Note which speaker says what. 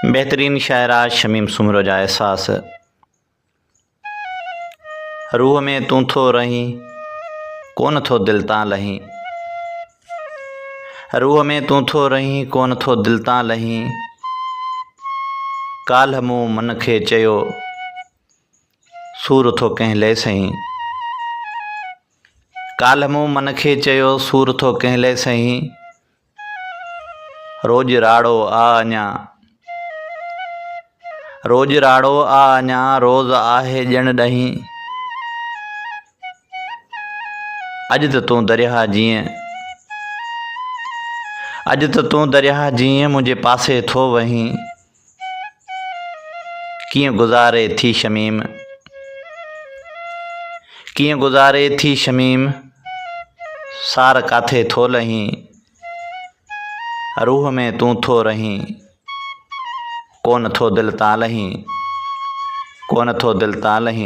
Speaker 1: बेहतरीन शायरा शमीम सुमरो जा एहसास। रूह में तू थो रही कोन थो दिल तां लही। रूह में तू थो रही कोन थो दिल तां लही। काल्ह मूं मन खे चयो सूर थो कंहिं ले सही। काल्ह मूं मन खे चयो सूर थो कंहिं ले सही। रोज राड़ो आ अञा रोज राड़ो आ अञा रोज़ आहे ॼण ॾहीं। अॼु त तूं दरिया जीअं अॼु त तूं दरिया जीअं मुंहिंजे पासे थो वहीं। कीअं गुज़ारे थी शमीम कीअं गुज़ारे थी शमीम सार काथे थो लहीं। रूह में तू थो रही कोन थो दिल तां लही कोन थो दिल तां लही।